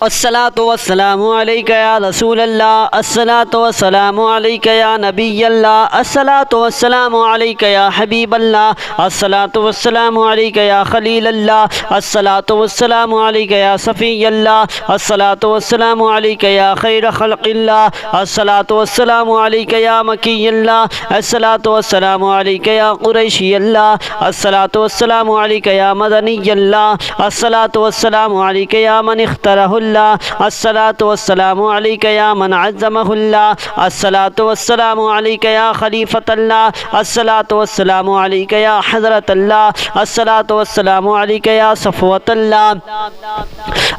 अस्सलातु वस्सलामु अलैका या रसूल अल्लाह, अस्सलातु वस्सलामु अलैका या नबी अल्लाह, अस्सलातु वस्सलामु अलैका या हबीब अल्लाह, अस्सलातु वस्सलामु अलैका या खलील अल्लाह, अस्सलातु वस्सलामु अलैका या सफ़ी अल्लाह, अस्सलातु वस्सलामु अलैका या खैर खल्क़िल्लाह, अस्सलातु वस्सलामु अलैका या मकी अल्लाह, अस्सलातु वस्सलामु अलैका या कुरैशी अल्लाह, अस्सलातु वस्सलामु अलैका या मदनी अल्लाह, अस्सलातु वस्सलामु अलैका या मन इख्तरहु अस्सलातु वस्सलामु अलैका या मन अज़्ज़महुल्लाह, अस्सलातु वस्सलामु अलैका या खलीफतल्लाह, अस्सलातु वस्सलामु अलैका या हज़रतल्लाह, अस्सलातु वस्सलामु अलैका या सफ़वतल्लाह,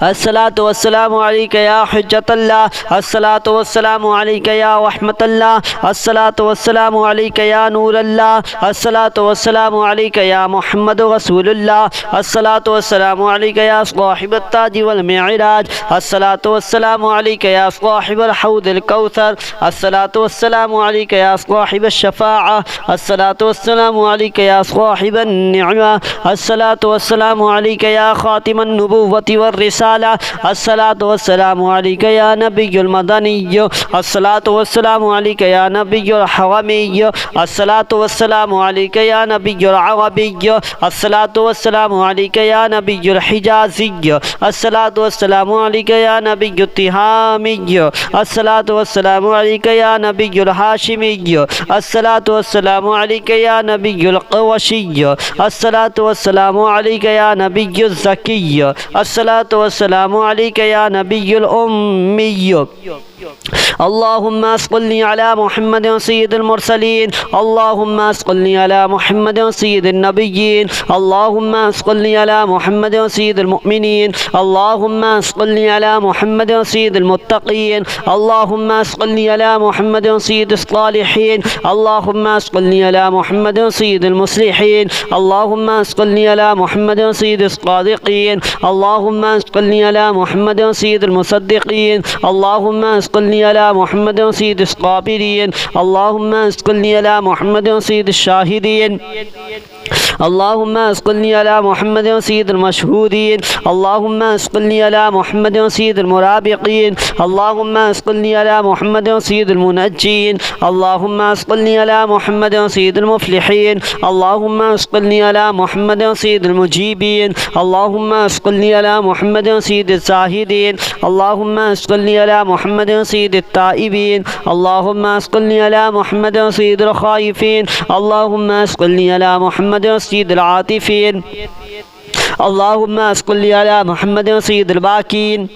अस्सलातु वस्सलामु अलैका या हुज्जतल्लाह, अस्सलातु वस्सलामु अलैका या रहमतल्लाह, अस्सलातु वस्सलामु अलैका या नूरल्लाह, अस्सलातु वस्सलामु अलैका या मुहम्मदुर रसूलुल्लाह, अस्सलातु वस्सलामु अलैका या साहिबत ताज वल मिअराज, अस्सलातु वस्सलामु अलैका या साहिबल हौदिल कौसर, अस्सलातु वस्सलामु अलैका या साहिबश शफ़ाअह, अस्सलातु वस्सलामु अलैका या साहिबन निअमा, अस्सलातु वस्सलामु अलैका या खातिमन नुबुव्वति वर रिसाला, अस्सलातु वस्सलामु अलैका या नबियुल मदनिय्य, अस्सलातु वस्सलामु अलैका या नबियुल हरमिय्य, अस्सलातु वस्सलामु अलैका या नबियुल अरबिय्य, अस्सलातु वस्सलामु अलैका या नबियुल हिजाज़िय्य, अस्सलातु वस्सलामु अलैका या नबियुत तिहामिय्य, अस्सलातु वस्सलामु अलैका या नबियुल हाशिमिय्य, अस्सलातु वस्सलामु अलैका या नबियुल क़ुरशिय्य, अस्सलातु वस्सलामु अलैका या नबियुल ज़किय्य, अस्सलातु वस्सलामु अलैका या नबियुल उम्मिय्य। अल्लाहुम्मा सल्लि अला मुहम्मद सय्यिदिल मुरसलीन, अल्लाहुम्मा सल्लि अला मुहम्मद सय्यिदिन नबिय्यीन, अल्लाहुम्मा सल्लि अला मुहम्मद सय्यिदिल मुअमिनीन, अल्लाहुम्मा सल्लि अला मुहम्मद सय्यिदिल मुत्तक़ीन, अल्लाहुम्मा सल्लि अला मुहम्मद सय्यिदिस सालिहीन, अल्लाहुम्मा सल्लि अला मुहम्मद सय्यिदिल मुस्लिहीन, अल्लाहुम्मा सल्लि अला मुहम्मद सय्यिदिस सादिक़ीन, अल्लाहुम्मा सल्लि अला मुहम्मद सय्यिदिल मुसद्दिक़ीन, अल्लाहुम्मा सल्लि अला मुहम्मद सय्यिदिस क़ाबिरीन, अल्लाहुम्मा सल्लि अला मुहम्मद सय्यिदिश शाहिदीन, अल्लाहुम्मा सल्लि अला मुहम्मद सय्यिदिल मशहूदीन, अल्लाहुम्मा सल्लि अला मुहम्मद सय्यिदिल मुराबिक़ीन, अल्लाहुम्मा सल्लि अला मुहम्मद सय्यिदिल मुनज्जीन, अल्लाहुम्मा सल्लि अला मुहम्मद सय्यिदिल मुफ़्लिहीन, अल्लाहुम्मा सल्लि अला मुहम्मद सय्यिदिल मुजीबीन, अल्लाहुम्मा सल्लि अला मुहम्मद सय्यिदिज़ ज़ाहिदीन, अल्लाहुम्मा सल्लि अला मुहम्मद सय्यिदित ताइबीन, अल्लाहुम्मा सल्लि अला मुहम्मद सय्यिदिल ख़ाइफ़ीन, अल्लाहुम्मा सल्लि अला मुहम्मद सय्यिदिल आतिफ़ीन, अल्लाहुम्मा सल्लि अला मुहम्मद सय्यिदिल बाकीन,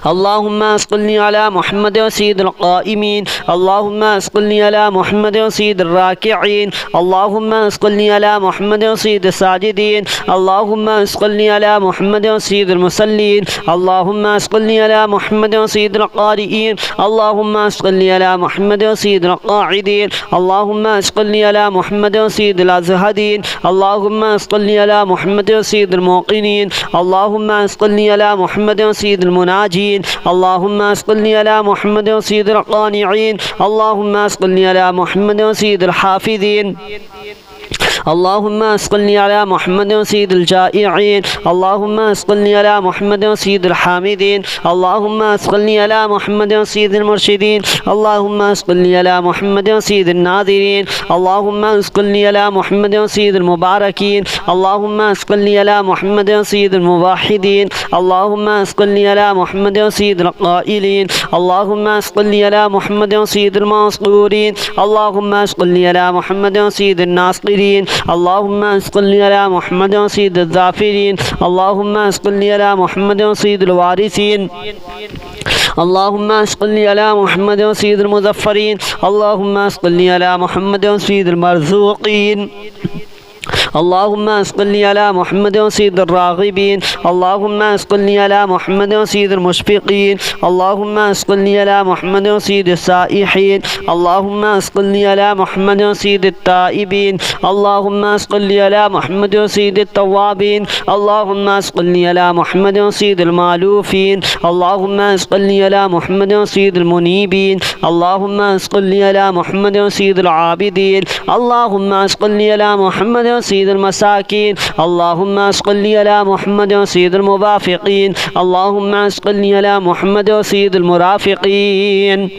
अल्लाहुम्मा सल्लि अला मुहम्मद सय्यिदिल क़ाइमीन, अल्लाहुम्मा सल्लि अला मुहम्मद सय्यिदिर राकिईन, अल्लाहुम्मा सल्लि अला मुहम्मद सय्यिदिस साजिदीन, अल्लाहुम्मा सल्लि अला मुहम्मद सय्यिदिल मुसल्लीन, अल्लाहुम्मा सल्लि अला मुहम्मद सय्यिदिल क़ारिईन, अल्लाहुम्मा सल्लि अला मुहम्मद सय्यिदिल क़ाइदीन, अल्लाहुम्मा सल्लि अला मुहम्मद सय्यिदिल अज़हदीन, अल्लाहुम्मा सल्लि अला मुहम्मद सय्यिदिल मुक़िनीन, अल्लाहुम्मा सल्लि अला मुहम्मद सय्यिदिल मुनाजीन, अल्लाहुम्मा सल्लि अला मुहम्मद सय्यिदिल क़ानिईन, अल्लाहुम्मा सल्लि अला मुहम्मद सय्यिदिल हाफ़िज़ीन, अल्लाहुम्मा सल्लि अला मुहम्मद सय्यिदिल जाइईन, अल्लाहुम्मा सल्लि अला मुहम्मद सय्यिदिल हामिदीन, अल्लाहुम्मा सल्लि अला मुहम्मद सय्यिदिल मुरशिदीन, अल्लाहुम्मा सल्लि अला मुहम्मद सय्यिदिन नाज़िरीन, अल्लाहुम्मा सल्लि अला मुहम्मद सय्यिदिल मुबारकीन, अल्लाहुम्मा सल्लि अला मुहम्मद सय्यिदिल मुवाहिदीन, अल्लाहुम्मा सल्लि अला मुहम्मद सय्यिदिल क़ाइलीन, अल्लाहुम्मा सल्लि अला मुहम्मद सय्यिदिल मंसूरीन, अल्लाहुम्मा सल्लि अला मुहम्मद सय्यिदिन नासिरीन, अल्लाहुम्मा सल्लि अला मुहम्मद सय्यिदिज़ ज़ाफ़िरीन, अल्लाहुम्मा सल्लि अला मुहम्मद सय्यिदिल वारिसीन, अल्लाहुम्मा सल्लि अला मुहम्मद सय्यिदिल मुज़फ़्फ़रीन, अल्लाहुम्मा सल्लि अला मुहम्मद सय्यिदिल मरज़ूक़ीन, अल्लाहुम्मा सल्लि अला मुहम्मद सय्यिदिर राग़िबीन, अल्लाहुम्मा सल्लि अला मुहम्मद सय्यिदिल मुशफ़िक़ीन, अल्लाहुम्मा सल्लि अला मुहम्मद सय्यिदिस साइहीन, अल्लाहुम्मा सल्लि अला मुहम्मद सय्यिदित ताइबीन, अल्लाहुम्मा सल्लि अला मुहम्मद सय्यिदित तव्वाबीन, अल्लाहुम्मा सल्लि अला मुहम्मद सय्यिदिल मालूफ़ीन, अल्लाहुम्मा सल्लि अला मुहम्मद सय्यिदिल मुनीबीन, अल्लाहुम्मा सल्लि अला मुहम्मद सय्यिदिल आबिदीन, अल्लाहुम्मा सल्लि अला मुहम्मद सय्यिदिल سيد المساكين. اللهم اسقني على محمد سيد الموافقين. اللهم اسقني على محمد سيد المرافقين.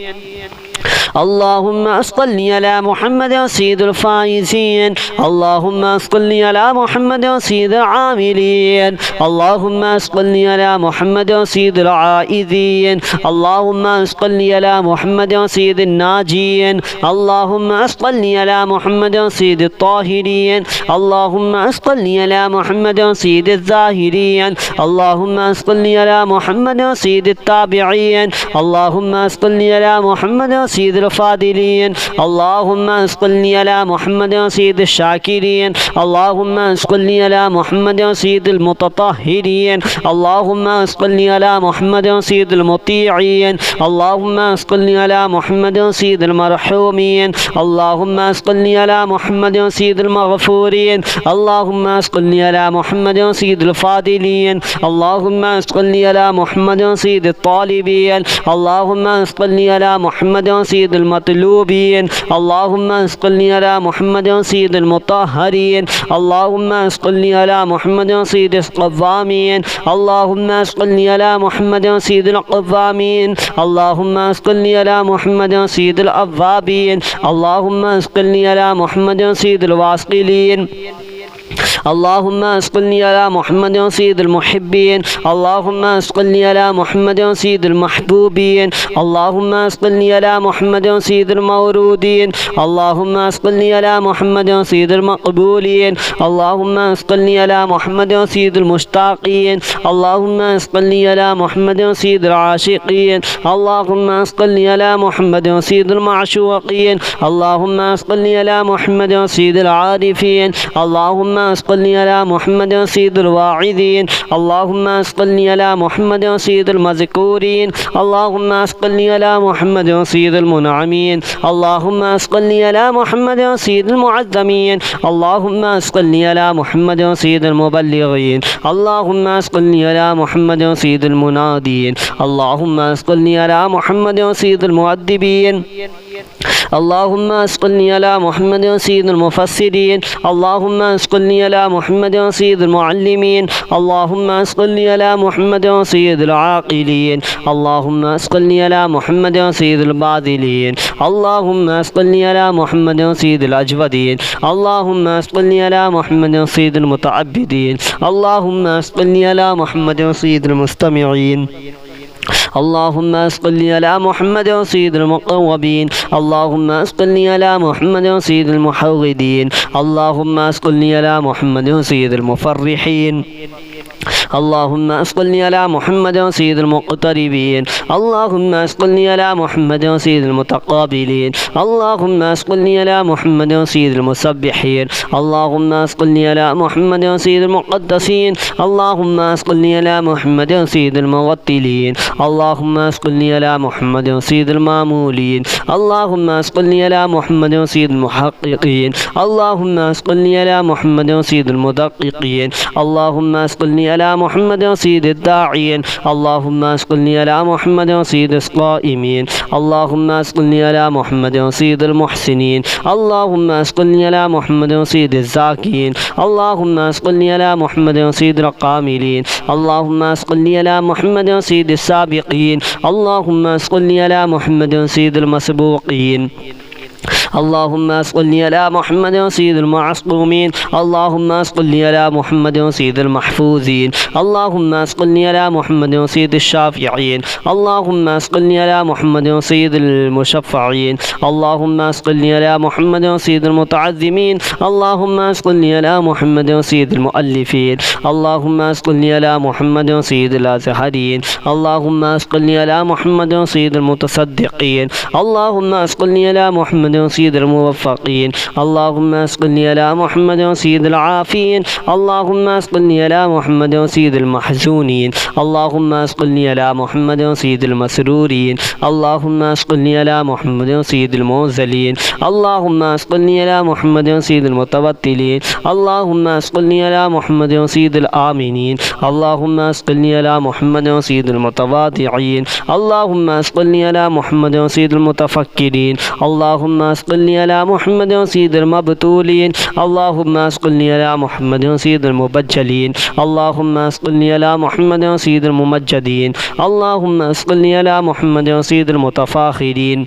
اللهم اسقني على محمد سيد الفائزين. اللهم اسقني على محمد سيد العاملين. اللهم اسقني على محمد سيد العائذين. اللهم اسقني على محمد سيد الناجين. اللهم اسقني على محمد سيد الطاهرين. اللهم اسقني على محمد سيد الزاهرين. اللهم اسقني على محمد سيد التابعين. اللهم اسقني على محمد سيد الفاضلين. اللهم اسقني على محمد سيد الشاكرين. اللهم اسقني على محمد سيد المتطهرين. اللهم اسقني على محمد سيد المطيعين. اللهم اسقني على محمد سيد المرحومين. اللهم اسقني على محمد سيد المغفورين. اللهم اسقني على محمد سيد الفاضلين. اللهم اسقني على محمد سيد الطالبين. اللهم اسقني على محمد سيد المطلوبين. اللهم اسقني على محمد سيد المطهرين. اللهم اسقني على محمد سيد القوامين. اللهم اسقني على محمد سيد القوامين. اللهم اسقني على محمد سيد الأوابين. اللهم اسقني على محمد سيد الواصلين. اللهم اسقني على محمد سيد المحبين. اللهم اسقني على محمد سيد المحبوبين. اللهم اسقني على محمد سيد المورودين. اللهم اسقني على محمد سيد المقبولين. اللهم اسقني على محمد سيد المشتاقين. اللهم اسقني على محمد سيد العاشقين. اللهم اسقني على محمد سيد المعشوقين. اللهم اسقني على محمد سيد العارفين. اللهم اسقني على محمد سيد الواعظين. اللهم اسقني على محمد سيد المذكورين. اللهم اسقني على محمد سيد المنعمين. اللهم اسقني على محمد سيد المعظمين. اللهم اسقني على محمد سيد المبلغين. اللهم اسقني على محمد سيد المنادين. اللهم اسقني على محمد سيد المؤدبين. اللهم اسقني على محمد سيد المفسرين. اللهم اسقني على محمد سيد المعلمين. اللهم اسقني على محمد سيد العاقلين. اللهم اسقني على محمد سيد الباذلين. اللهم اسقني على محمد سيد الأجودين. اللهم اسقني على محمد سيد المتعبدين. اللهم اسقني على محمد سيد المستمعين. اللهم اسقني على محمد سيد المقوبين. اللهم اسقني على محمد سيد المحوذين. اللهم اسقني على محمد سيد المفرحين. اللهم اسقني على محمد سيد المقتربين. اللهم اسقني على محمد سيد المتقابلين. اللهم اسقني على محمد سيد المسبحين. اللهم اسقني على محمد سيد المقدسين. اللهم اسقني على محمد سيد الموتلين. اللهم اسقني على محمد سيد المامولين. اللهم اسقني على محمد سيد المحققين. اللهم اسقني على محمد سيد المدققين. اللهم اسقني على محمد سيد الداعين. اللهم اسقني على محمد سيد القائمين. اللهم اسقني على محمد سيد المحسنين. اللهم اسقني على محمد سيد الزاكين. اللهم اسقني على محمد سيد القاملين. اللهم اسقني على محمد سيد السابقين. اللهم اسقني على محمد سيد المسبوقين. اللهم اسقني على محمد سيد المعصومين. اللهم اسقني على محمد سيد المحفوظين. اللهم اسقني على محمد سيد الشافعين. اللهم اسقني على محمد سيد المشفعين. اللهم اسقني على محمد سيد المتعظمين. اللهم اسقني على محمد سيد المؤلفين. اللهم اسقني على محمد سيد الازهرين. اللهم اسقني على محمد سيد المتصدقين. اللهم اسقني على محمد سيد الموفقين. اللهم اسقني على محمد سيد العافين. اللهم اسقني على محمد سيد المحزونين. اللهم اسقني على محمد سيد المسرورين. اللهم اسقني على محمد سيد الموزلين. اللهم اسقني على محمد سيد المتوتلين. اللهم اسقني على محمد سيد الآمنين. اللهم اسقني على محمد سيد المتواضعين. اللهم اسقني على محمد سيد المتفكرين. اللهم اسقني اسقني على محمد سيد المبتولين اللهم اسقني على محمد سيد المبجلين اللهم اسقني على محمد سيد الممجدين اللهم اسقني على محمد سيد المتفاخرين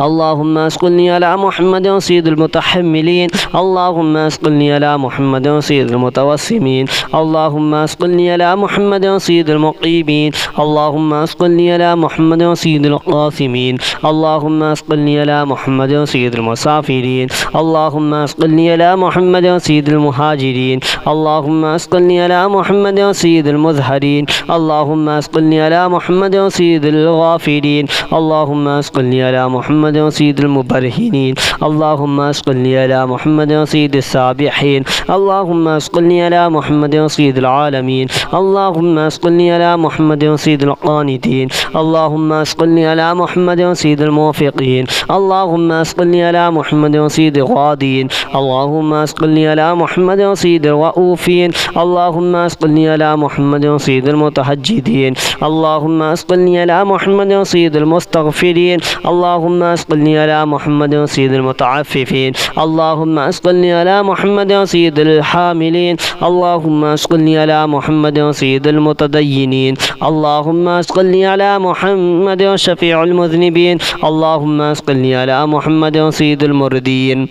اللهم اسقني على محمد سيد المتحملين اللهم اسقني على محمد سيد المتوسمين اللهم اسقني على محمد سيد المقيمين اللهم اسقني على محمد سيد القاسمين اللهم اسقني على محمد سيد المسافرين اللهم اسقني على محمد سيد المهاجرين اللهم اسقني على محمد سيد المظهرين اللهم اسقني على محمد سيد الغافرين اللهم اسقني على محمد سيد المبرهنين اللهم اسقني على محمد سيد السابحين اللهم اسقني على محمد سيد العالمين اللهم اسقني على محمد سيد القانتين اللهم اسقني على محمد سيد الموفقين اللهم اسقني على محمد سيد الغادين اللهم اسقني على محمد سيد الرؤوفين اللهم اسقني على محمد سيد المتهجدين اللهم اسقني على محمد سيد المستغفرين اللهم اسقني على محمد سيد المتعففين اللهم اسقني على محمد سيد الحاملين اللهم اسقني على محمد سيد المتدينين اللهم اسقني على محمد شفيع المذنبين اللهم اسقني على محمد سيد المردين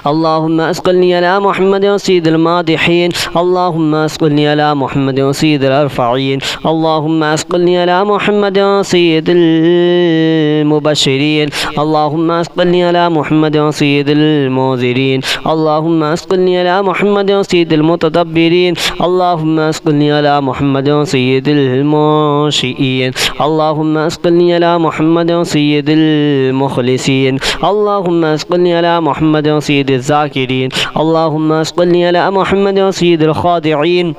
اللهم اسقني على محمد سيد المادحين اللهم اسقني على محمد سيد الارفعين اللهم اسقني على محمد سيد المبشرين اللهم اسقني على محمد سيد المنذرين اللهم اسقني على محمد سيد المتدبرين اللهم اسقني على محمد سيد المنشئين اللهم اسقني على محمد سيد المخلصين اللهم اسقني على محمد سيد الذاكرين اللهم اسقني على محمد سيد الخاضعين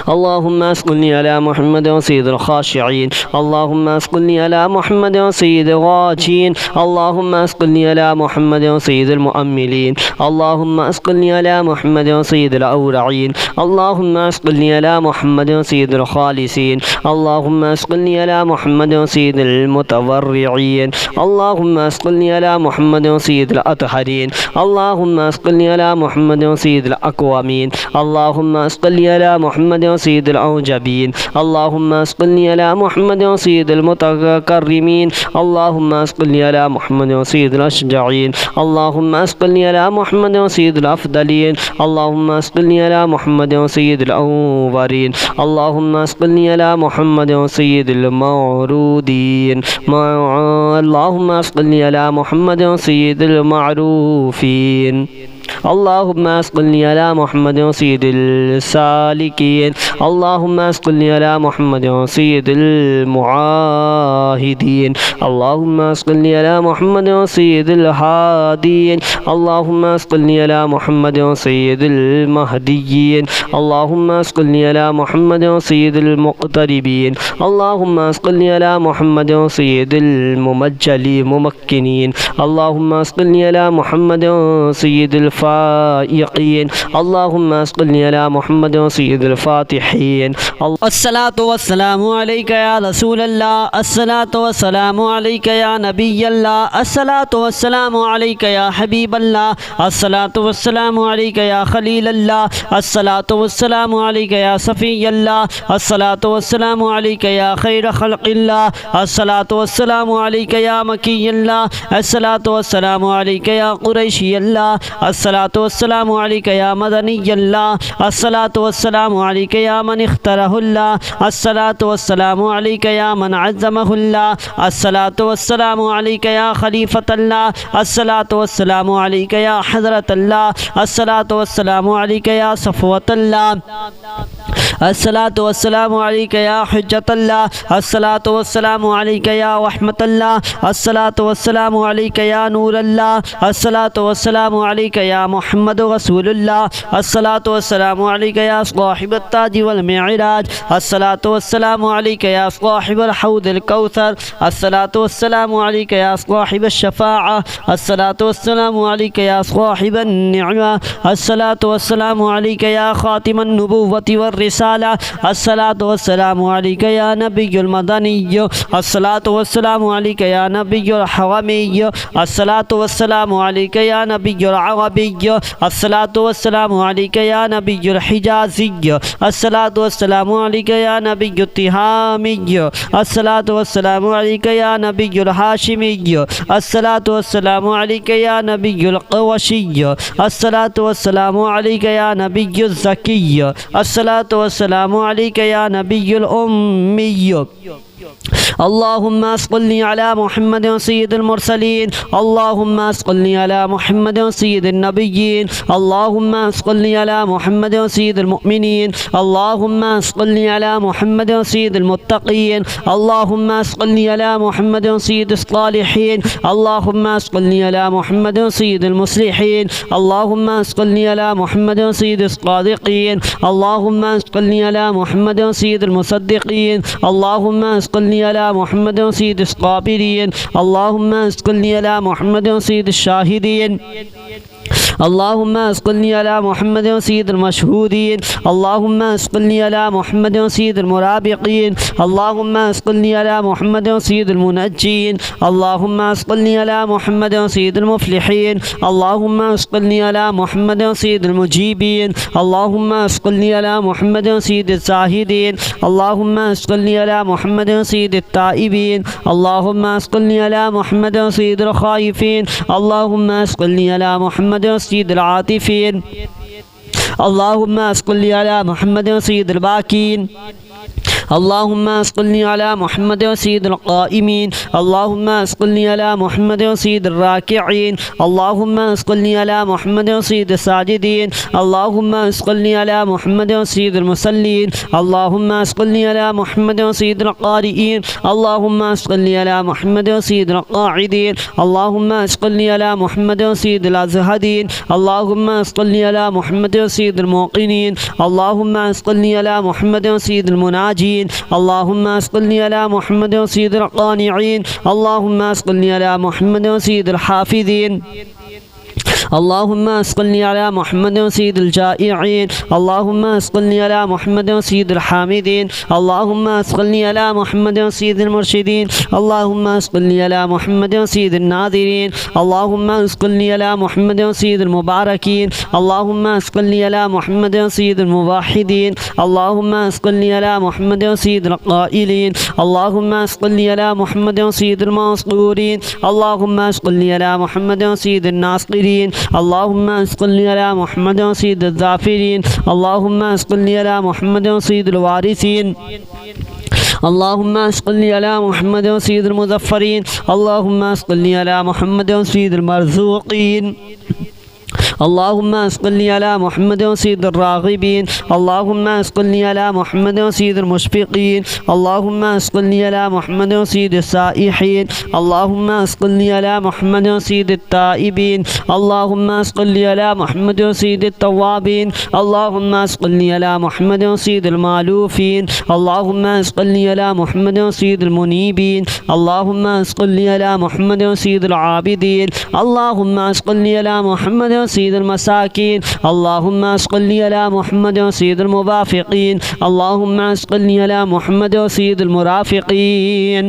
اللهم اسقني على محمد سيد الخاشعين اللهم اسقني على محمد سيد الراجين اللهم اسقني على محمد سيد المؤملين اللهم اسقني على محمد سيد الأورعين اللهم اسقني على محمد سيد الخالصين اللهم اسقني على محمد سيد المتورعين اللهم اسقني على محمد سيد الأطهرين اللهم اسقني على محمد سيد الأقوامين اللهم اسقني على محمد سيد الأوجبين اللهم اسقني على محمد سيد المتكرمين اللهم اسقني على محمد سيد الأشجعين اللهم اسقني على محمد سيد الأفضلين اللهم اسقني على محمد سيد الأولين اللهم اسقني على محمد سيد المعروضين اللهم اسقني على محمد سيد المعروفين اللهم اسقني على محمد سيد السالكين اللهم اسقني على محمد سيد المعاهدين اللهم اسقني على محمد سيد الهادين اللهم اسقني على محمد سيد المهديين اللهم اسقني على محمد سيد المقتربين اللهم اسقني على محمد سيد الممكنين اللهم اسقني على محمد سيد الفائقين اللهم اسقني على محمد سيد الفاتحين الصلاة والسلام عليك يا رسول الله الصلاة والسلام عليك يا نبي الله الصلاة والسلام عليك يا حبيب الله الصلاة والسلام عليك يا خليل الله الصلاة والسلام عليك يا صفي الله الصلاة والسلام عليك يا خير خلق الله الصلاة والسلام عليك يا مكي الله الصلاة والسلام عليك يا قريشي الله الصلاة والسلام عليك يا مدني الله الصلاة والسلام عليك يا من اختاره الله الصلاة والسلام عليك يا من عزمه الله الصلاة والسلام عليك يا خليفة الله الصلاة والسلام عليك يا حضرة الله الصلاة والسلام عليك يا صفوة الله الصلاة والسلام عليك يا حجة الله الصلاة والسلام عليك يا رحمة الله الصلاة والسلام عليك يا نور الله الصلاة والسلام عليك يا محمد رسول الله الصلاة والسلام عليك يا صاحب التاج والمعراج الصلاة والسلام عليك يا صاحب الحوض الكوثر الصلاة والسلام عليك يا صاحب الشفاعة الصلاة والسلام عليك يا صاحب النعمة الصلاة والسلام عليك يا خاتم النبوة والرسالة الرسالة. الصلاة والسلام عليك يا نبي المدني. الصلاة والسلام عليك يا نبي الحرمي. الصلاة والسلام عليك يا نبي العربي. الصلاة والسلام عليك يا نبي الحجازي. الصلاة والسلام عليك يا نبي التهامي. الصلاة والسلام عليك يا نبي الهاشمي. الصلاة والسلام عليك يا نبي القرشي. الصلاة والسلام عليك يا نبي الزكي. الصلاة والسلام عليك يا نبي الأمي. اللهم صل على محمد سيد المرسلين. اللهم صل على محمد سيد النبيين. اللهم صل على محمد سيد المؤمنين. اللهم صل على محمد سيد المتقين. اللهم صل على محمد سيد الصالحين. اللهم صل على محمد سيد المصلحين. اللهم صل على محمد سيد الصادقين. اللهم صل على محمد سيد المصدقين. اللهم صل على محمد سيد الصابرين. اللهم صل على محمد سيد الشاهدين. اللهم صل على محمد سيد المشهودين. اللهم صل على محمد سيد المرابقين. اللهم صل على محمد سيد المنجين. اللهم صل على محمد سيد المفلحين. اللهم صل على محمد سيد المجيبين. اللهم صل على محمد سيد الزاهدين. اللهم صل على محمد سيد التائبين. اللهم صل على محمد سيد الخائفين. اللهم صل على محمد سيد العاطفين. اللهم صل على محمد سيد الباكين. اللهم صل على محمد سيد القائمين. اللهم صل على محمد سيد الراكعين. اللهم صل على محمد سيد الساجدين. اللهم صل على محمد سيد المصلين. اللهم صل على محمد سيد القارئين. اللهم صل على محمد سيد القاعدين. اللهم صل على محمد سيد الازهدين. اللهم صل على محمد سيد الموقنين. اللهم صل على محمد سيد المناجين. اللهم صل على محمد سيد القانعين. اللهم صل على محمد سيد الحافظين. اللهم صل على محمد سيد الجائعين. اللهم صل على محمد سيد الحامدين. اللهم صل على محمد سيد المرشدين. اللهم صل على محمد سيد الناظرين. اللهم صل على محمد سيد المباركين. اللهم صل على محمد سيد الموحدين. اللهم صل على محمد سيد القائلين. اللهم صل على محمد سيد المنصورين. اللهم صل على محمد سيد الناصرين. اللهم صل على محمد سيد الظافرين. اللهم صل على محمد سيد الوارثين. اللهم صل على محمد سيد المظفرين. اللهم صل على محمد سيد المرزوقين. اللهم صل على محمد سيد الراغبين. اللهم صل على محمد سيد المشفقين. اللهم صل على محمد سيد السائحين. اللهم صل على محمد سيد التائبين. اللهم صل على محمد سيد التوابين. اللهم صل على محمد سيد المالوفين. اللهم صل على محمد سيد المنيبين. اللهم صل على محمد سيد العابدين. اللهم صل على محمد سيد المساكين. اللهم صل على محمد سيد الموافقين. اللهم صل على محمد سيد المرافقين.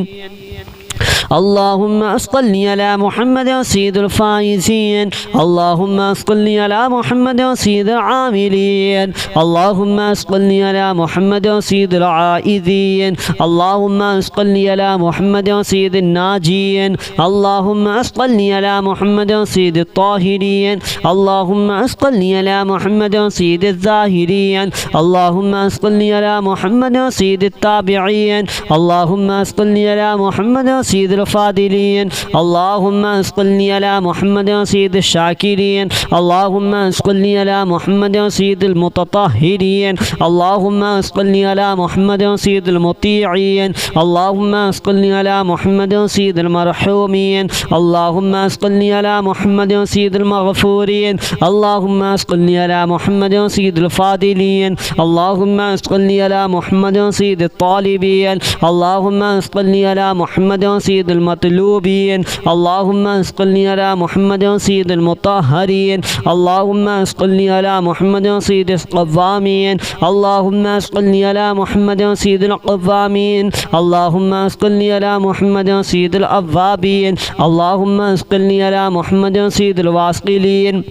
اللهم صل على محمد سيد الفائزين. اللهم صل على محمد سيد العاملين. اللهم صل على محمد سيد العائذين. اللهم صل على محمد سيد الناجين. اللهم صل على محمد سيد الطاهرين. اللهم صل على محمد سيد الزاهرين. اللهم صل على محمد سيد التابعين. اللهم صل على محمد سيد الفاضلين. اللهم صل على محمد سيد الشاكرين. اللهم صل على محمد سيد المتطهرين. اللهم صل على محمد سيد المطيعين. اللهم صل على محمد سيد المرحومين. اللهم صل على محمد سيد المغفورين. اللهم صل على محمد سيد الفاضلين. اللهم صل على محمد سيد الطالبين. اللهم صل على محمد سيد سيد المطلوبين اللهم صل على محمد سيد المطهرين اللهم صل على محمد سيد القوامين اللهم صل على محمد سيد القوامين اللهم صل على محمد سيد الأوابين اللهم صل على محمد سيد الواصلين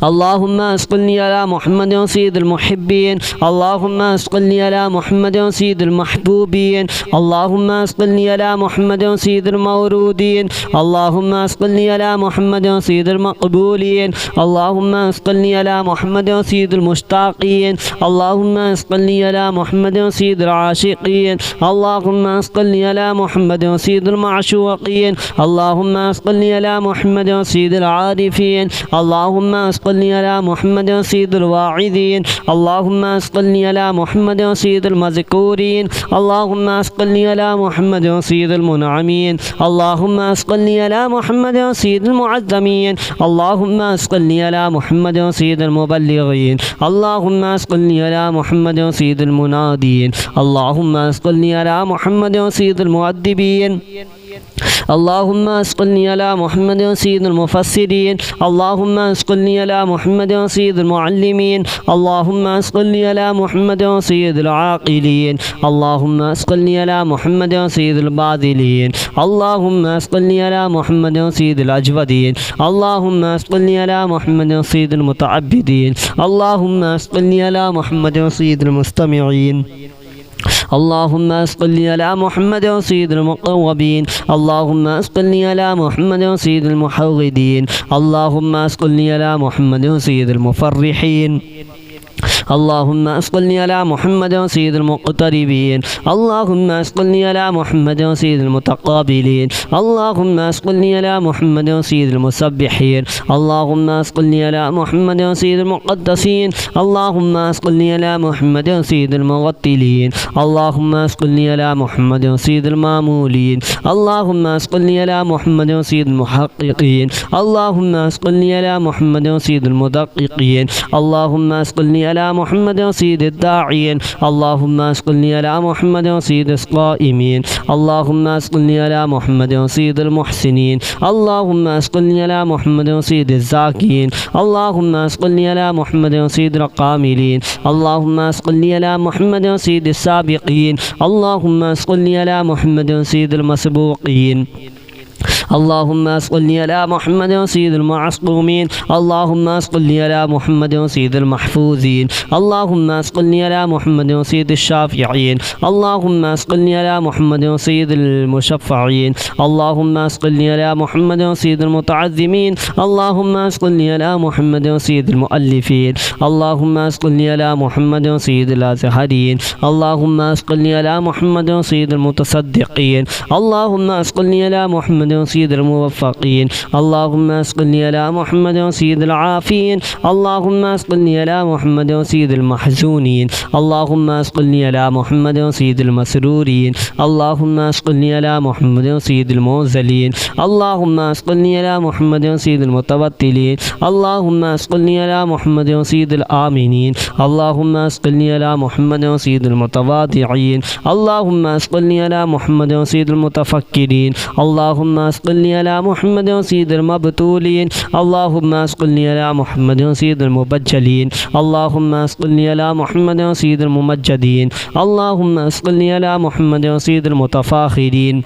اللهم صل على محمد سيد المحبين اللهم صل على محمد سيد المحبوبين اللهم صل على محمد سيد المورودين اللهم صل على محمد سيد المقبولين اللهم صل على محمد سيد المشتاقين اللهم صل على محمد سيد العاشقين اللهم صل على محمد سيد المعشوقين اللهم صل على محمد سيد العارفين اللهم صل على محمد سيد الواعظين اللهم صل على محمد سيد المذكورين اللهم صل على محمد سيد المنعمين اللهم صل على محمد سيد المعظمين اللهم صل على محمد سيد المبلغين اللهم صل على محمد سيد المنادين اللهم صل على محمد سيد المؤدبين اللهم صل على محمد سيد المفسرين اللهم صل على محمد سيد المعلمين اللهم صل على محمد سيد العاقلين اللهم صل على محمد سيد الباذلين اللهم صل على محمد سيد الأجودين اللهم صل على محمد سيد المتعبدين اللهم صل على محمد سيد المستمعين اللهم صل على محمد سيد المقربين اللهم صل على محمد سيد المحوذين اللهم صل على محمد سيد المفرحين اللهم صل على محمد سيد المقتربين اللهم صل على محمد سيد المتقابلين اللهم صل على محمد سيد المسبحين اللهم صل على محمد سيد المقدسين اللهم صل على محمد سيد المرتلين اللهم صل على محمد سيد المامولين اللهم صل على محمد سيد المحققين اللهم صل على محمد سيد المدققين اللهم صل على محمد سيد الداعين اللهم صل على محمد سيد الصائمين اللهم صل على محمد سيد المحسنين اللهم صل على محمد سيد الزاكين اللهم صل على محمد سيد القاملين اللهم صل على محمد سيد السابقين اللهم صل على محمد سيد المسبوقين اللهم صل على محمد سيد المعصومين اللهم صل على محمد سيد المحفوظين اللهم صل على محمد سيد الشافعين اللهم صل على محمد سيد المشفعين اللهم صل على محمد سيد المتعظمين اللهم صل على محمد سيد المؤلفين اللهم صل على محمد سيد الازهرين اللهم صل على محمد سيد المتصدقين اللهم صل على محمد سيد الموفقين اللهم صل على محمد سيد العافين اللهم صل على محمد سيد المحزونين اللهم صل على محمد سيد المسرورين اللهم صل على محمد سيد المنزلين اللهم صل على محمد سيد المتوتلين اللهم صل على محمد سيد الآمنين اللهم صل على محمد سيد المتواضعين اللهم صل على محمد سيد المتفكرين اللهم صل على محمد سيد المبتولين اللهم صل على محمد سيد المبجلين اللهم صل على محمد سيد الممجدين اللهم صل على محمد سيد المتفاخرين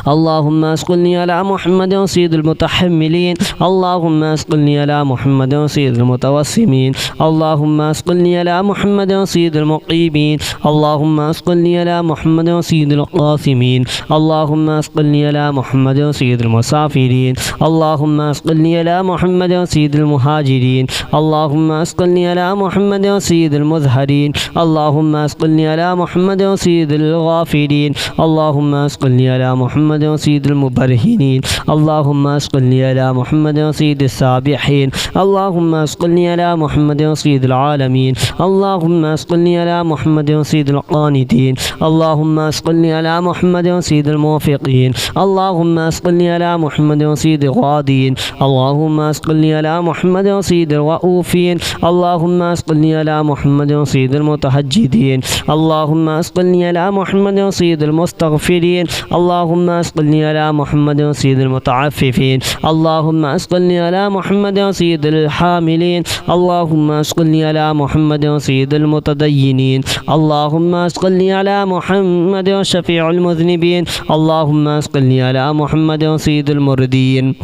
اللهم صل على محمد سيد المتحملين اللهم صل على محمد سيد المتوسمين اللهم صل على محمد سيد المقيمين اللهم صل على محمد سيد القاسمين اللهم صل على محمد سيد المسافرين اللهم صل على محمد سيد المهاجرين اللهم صل على محمد سيد المظهرين اللهم صل على محمد سيد الغافرين اللهم صل على محمد سيد المبرهنين اللهم صل على محمد سيد السابحين اللهم صل على محمد سيد العالمين اللهم صل على محمد سيد القانتين اللهم صل على محمد سيد الموفقين اللهم صل على محمد سيد الغادين اللهم صل على محمد سيد الرؤوفين اللهم صل على محمد سيد المتهجدين اللهم صل على محمد سيد المستغفرين اللهم اللهم صل على محمد سيد المتعففين اللهم صل على محمد سيد الحاملين اللهم صل على محمد سيد المتدينين اللهم صل على محمد شفيع المذنبين اللهم صل على محمد سيد المردين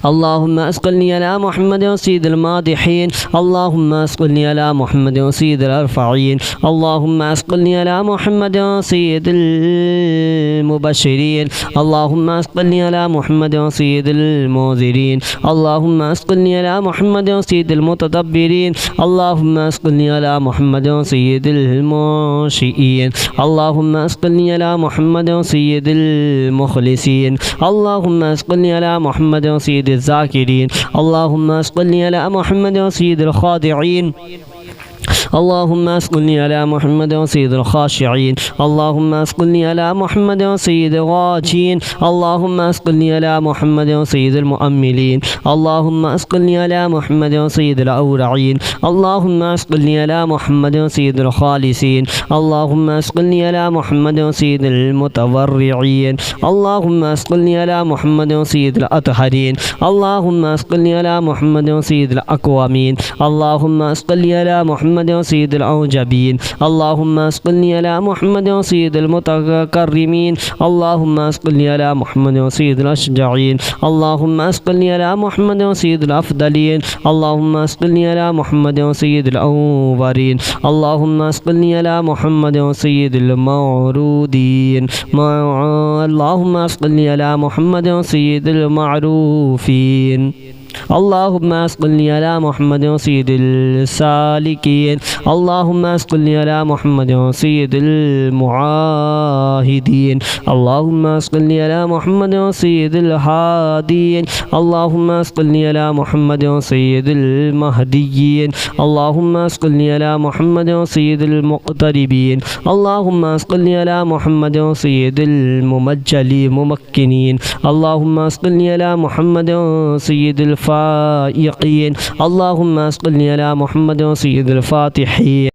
اللهم صل على محمد سيد المادحين اللهم صل على محمد سيد الأرفعين اللهم صل على محمد سيد المبشرين اللهم صل على محمد سيد المنذرين اللهم صل على محمد سيد المتدبرين اللهم صل على محمد سيد المنشئين اللهم صل على محمد سيد المخلصين اللهم صل على محمد سيد الذاكرين اللهم صل على محمد سيد الخاضعين اللهم صل على محمد سيد الخاشعين اللهم صل على محمد سيد الغاشين اللهم صل على محمد سيد المؤملين اللهم صل على محمد سيد الأورعين اللهم صل على محمد سيد الخالصين اللهم صل على محمد سيد المتورعين اللهم صل على محمد سيد الأطهرين اللهم صل على محمد سيد الأقوامين اللهم صل على محمد سيد الأوجبين اللهم صل على محمد سيد المتكرمين اللهم صل على محمد سيد الأشجعين اللهم صل على محمد سيد الأفضلين اللهم صل على محمد سيد الأولين اللهم صل على محمد سيد المعروضين اللهم صل على محمد سيد المعروفين اللهم صل على محمد سيد السالكين اللهم صل على محمد سيد المعاهدين اللهم صل على محمد سيد الهادين اللهم صل على محمد سيد المهديين اللهم صل على محمد سيد المقتربين اللهم صل على محمد سيد الممكنين اللهم صل على محمد سيد الفائقين اللهم صل على محمد سيد الفاتحين